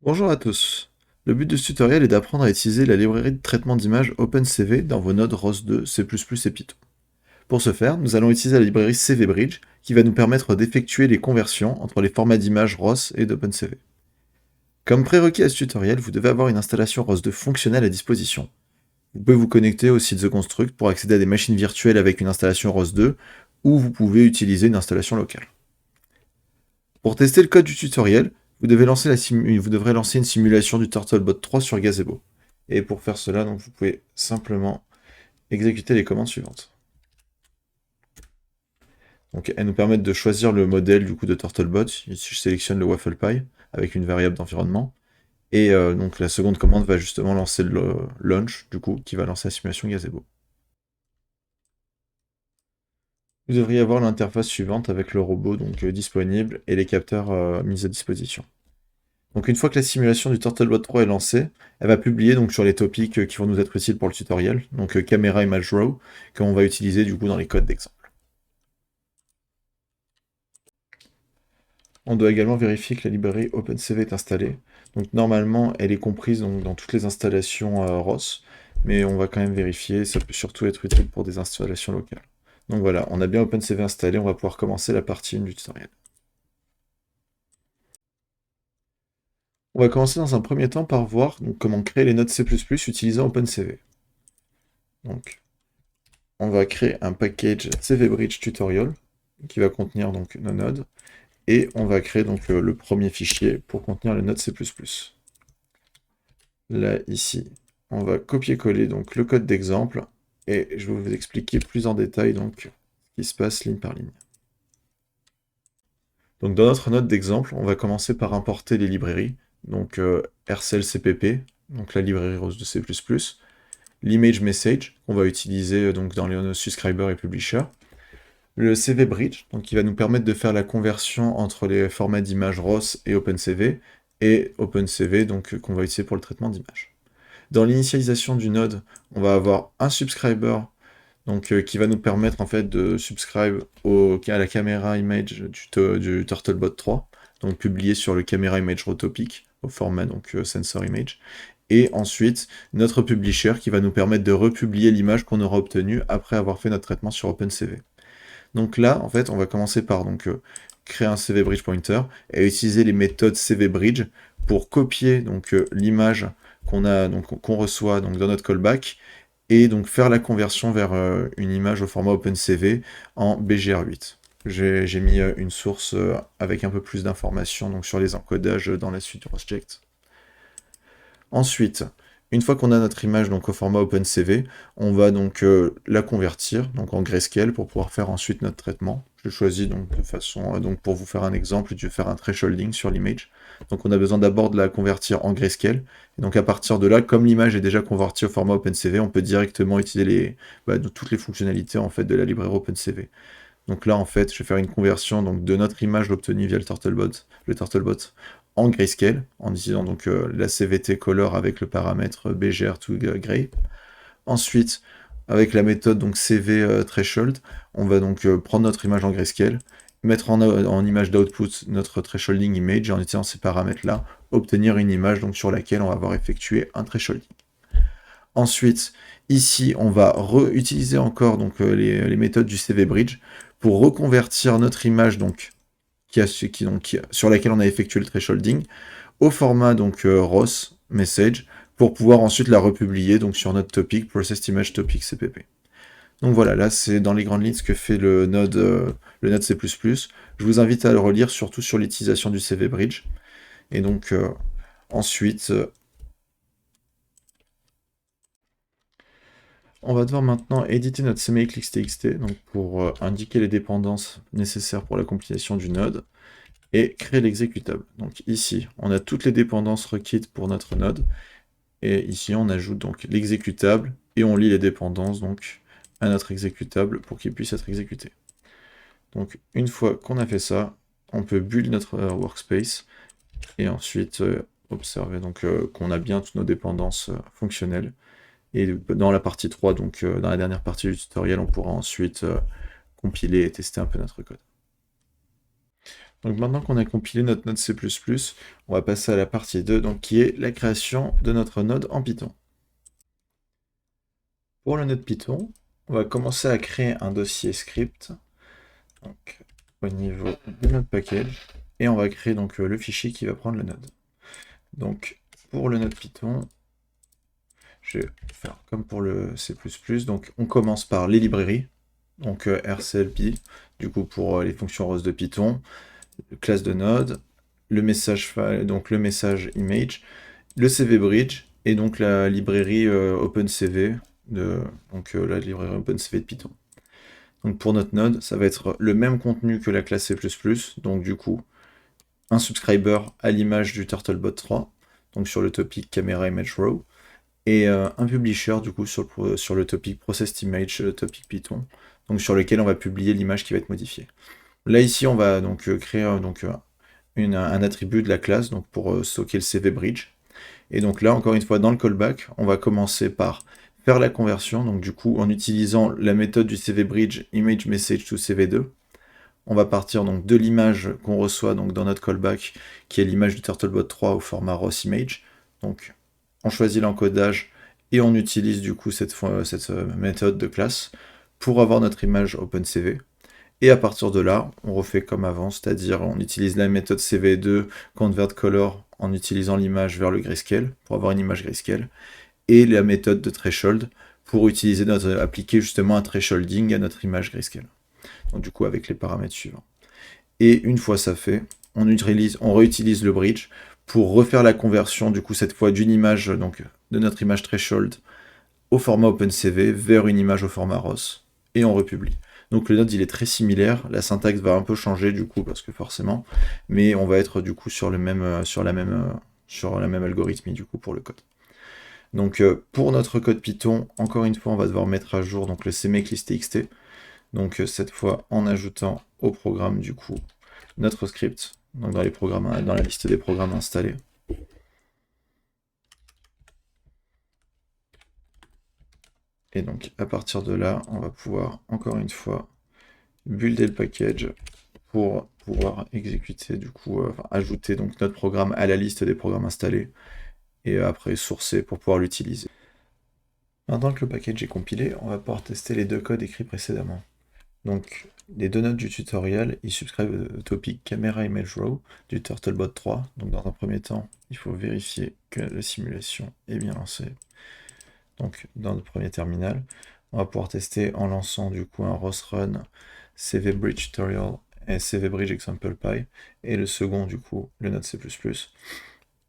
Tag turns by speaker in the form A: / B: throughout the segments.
A: Bonjour à tous. Le but de ce tutoriel est d'apprendre à utiliser la librairie de traitement d'images OpenCV dans vos nodes ROS2, C++ et Python. Pour ce faire, nous allons utiliser la librairie CVBridge qui va nous permettre d'effectuer les conversions entre les formats d'images ROS et d'OpenCV. Comme prérequis à ce tutoriel, vous devez avoir une installation ROS2 fonctionnelle à disposition. Vous pouvez vous connecter au site The Construct pour accéder à des machines virtuelles avec une installation ROS2 ou vous pouvez utiliser une installation locale. Pour tester le code du tutoriel, vous devrez lancer une simulation du Turtlebot 3 sur Gazebo. Et pour faire cela, donc, vous pouvez simplement exécuter les commandes suivantes. Donc, elles nous permettent de choisir le modèle du coup de Turtlebot. Ici, je sélectionne le WafflePie avec une variable d'environnement. Et donc la seconde commande va justement lancer le launch, du coup, qui va lancer la simulation Gazebo. Vous devriez avoir l'interface suivante avec le robot donc, disponible et les capteurs mis à disposition. Donc une fois que la simulation du Turtlebot 3 est lancée, elle va publier donc sur les topics qui vont nous être utiles pour le tutoriel, donc Camera Image Raw, qu'on va utiliser du coup dans les codes d'exemple. On doit également vérifier que la librairie OpenCV est installée. Donc normalement, elle est comprise donc, dans toutes les installations ROS, mais on va quand même vérifier, ça peut surtout être utile pour des installations locales. Donc voilà, on a bien OpenCV installé, on va pouvoir commencer la partie 1 du tutoriel. On va commencer dans un premier temps par voir donc, comment créer les nodes C++ utilisant OpenCV. Donc, on va créer un package CVBridge tutorial qui va contenir donc nos nodes et on va créer donc le premier fichier pour contenir le node C++. Là, ici, on va copier-coller donc le code d'exemple et je vais vous expliquer plus en détail donc ce qui se passe ligne par ligne. Donc dans notre note d'exemple, on va commencer par importer les librairies, donc RCLCPP, donc la librairie rose de C++, l'image message qu'on va utiliser donc dans les subscribers et publishers, le CVBridge, donc qui va nous permettre de faire la conversion entre les formats d'images ROS et OpenCV, et OpenCV donc qu'on va utiliser pour le traitement d'images. Dans l'initialisation du node, on va avoir un subscriber donc, qui va nous permettre en fait de subscribe à la caméra image du Turtlebot 3, donc publié sur le camera image raw topic au format donc sensor image. Et ensuite, notre publisher qui va nous permettre de republier l'image qu'on aura obtenue après avoir fait notre traitement sur OpenCV. Donc là, en fait, on va commencer par donc, créer un CVBridge pointer et utiliser les méthodes CVBridge pour copier donc l'image qu'on reçoit donc dans notre callback et donc faire la conversion vers une image au format OpenCV en BGR8. J'ai mis une source avec un peu plus d'informations donc sur les encodages dans la suite du Rosject. Ensuite, une fois qu'on a notre image donc au format OpenCV, on va donc la convertir donc en grayscale pour pouvoir faire ensuite notre traitement. Je choisis donc de façon donc pour vous faire un exemple, je vais faire un thresholding sur l'image. Donc on a besoin d'abord de la convertir en grayscale. Et donc à partir de là, comme l'image est déjà convertie au format OpenCV, on peut directement utiliser toutes les fonctionnalités en fait de la librairie OpenCV. Donc là, en fait, je vais faire une conversion donc, de notre image obtenue via le Turtlebot en grayscale, en utilisant donc la CVT color avec le paramètre BGR to gray. Ensuite, avec la méthode donc CV threshold, on va donc prendre notre image en grayscale, mettre en image d'output notre thresholding image et en utilisant ces paramètres-là, obtenir une image donc, sur laquelle on va avoir effectué un thresholding. Ensuite, ici, on va réutiliser encore donc, les méthodes du CVBridge pour reconvertir notre image donc, sur laquelle on a effectué le thresholding au format donc, ROS message pour pouvoir ensuite la republier donc, sur notre topic, Processed Image Topic CPP. Donc voilà, là c'est dans les grandes lignes ce que fait le node C++. Je vous invite à le relire surtout sur l'utilisation du CVBridge. Et donc ensuite, on va devoir maintenant éditer notre CMake.txt donc pour indiquer les dépendances nécessaires pour la compilation du node et créer l'exécutable. Donc ici, on a toutes les dépendances requises pour notre node et ici on ajoute donc l'exécutable et on lit les dépendances donc à notre exécutable pour qu'il puisse être exécuté. Donc une fois qu'on a fait ça, on peut build notre workspace et ensuite observer donc qu'on a bien toutes nos dépendances fonctionnelles. Et dans la partie 3, donc dans la dernière partie du tutoriel, on pourra ensuite compiler et tester un peu notre code. Donc maintenant qu'on a compilé notre node C++, on va passer à la partie 2, donc qui est la création de notre node en Python. Pour le node Python, on va commencer à créer un dossier script donc, au niveau de notre package, et on va créer donc le fichier qui va prendre le node. Donc pour le node Python, je vais faire comme pour le C++, donc on commence par les librairies, donc RCLP, du coup pour les fonctions ROS de Python, classe de node, le message file, donc le message image, le CV Bridge, et donc la librairie OpenCV, la librairie OpenCV de Python. Donc pour notre node, ça va être le même contenu que la classe C++, donc du coup, un subscriber à l'image du Turtlebot 3, donc sur le topic Camera Image Row, et un publisher du coup sur le topic Processed Image topic Python, donc sur lequel on va publier l'image qui va être modifiée. Là ici on va donc créer un attribut de la classe donc pour stocker le CV Bridge. Et donc là encore une fois dans le callback, on va commencer par faire la conversion, donc du coup en utilisant la méthode du CV Bridge Image Message to CV2. On va partir donc de l'image qu'on reçoit donc dans notre callback, qui est l'image du Turtlebot 3 au format ROS Image. Donc on choisit l'encodage et on utilise du coup cette méthode de classe pour avoir notre image OpenCV. Et à partir de là, on refait comme avant, c'est-à-dire on utilise la méthode CV2 convertColor en utilisant l'image vers le grayscale pour avoir une image grayscale, et la méthode de threshold pour appliquer justement un thresholding à notre image grayscale. Donc du coup avec les paramètres suivants. Et une fois ça fait, on réutilise le bridge pour refaire la conversion du coup cette fois d'une image donc de notre image threshold au format OpenCV vers une image au format ROS et on republie. Donc le node il est très similaire, la syntaxe va un peu changer du coup parce que forcément, mais on va être du coup sur la même algorithmie du coup pour le code. Donc pour notre code Python, encore une fois on va devoir mettre à jour donc le cmakelist.txt. Donc cette fois en ajoutant au programme du coup notre script, donc dans la liste des programmes installés. Et donc à partir de là, on va pouvoir encore une fois builder le package pour pouvoir exécuter du coup, ajouter donc notre programme à la liste des programmes installés et après sourcer pour pouvoir l'utiliser. Maintenant que le package est compilé, on va pouvoir tester les deux codes écrits précédemment. Donc les deux notes du tutoriel, ils subscribent au topic Camera Image Row du Turtlebot 3. Donc dans un premier temps, il faut vérifier que la simulation est bien lancée. Donc dans notre premier terminal, on va pouvoir tester en lançant du coup un ROS Run CV Bridge Tutorial et CV Bridge Example Py, et le second du coup le node C++.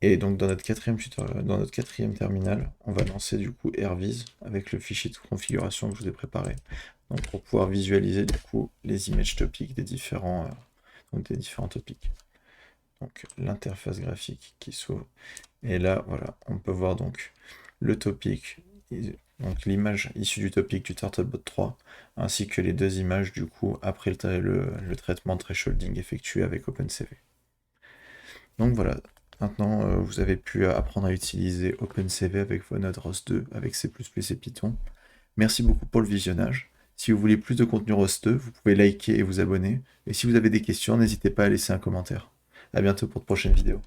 A: Et donc dans notre quatrième terminal, on va lancer du coup RViz avec le fichier de configuration que je vous ai préparé, donc pour pouvoir visualiser du coup les images topics des différents topics. Donc l'interface graphique qui s'ouvre. Et là, voilà, on peut voir donc le topic, donc l'image issue du topic du Turtlebot 3, ainsi que les deux images du coup après le traitement de thresholding effectué avec OpenCV. Donc voilà, maintenant vous avez pu apprendre à utiliser OpenCV avec vos nodes ROS2, avec C++ et Python. Merci beaucoup pour le visionnage. Si vous voulez plus de contenu ROS2, vous pouvez liker et vous abonner. Et si vous avez des questions, n'hésitez pas à laisser un commentaire. A bientôt pour de prochaines vidéos.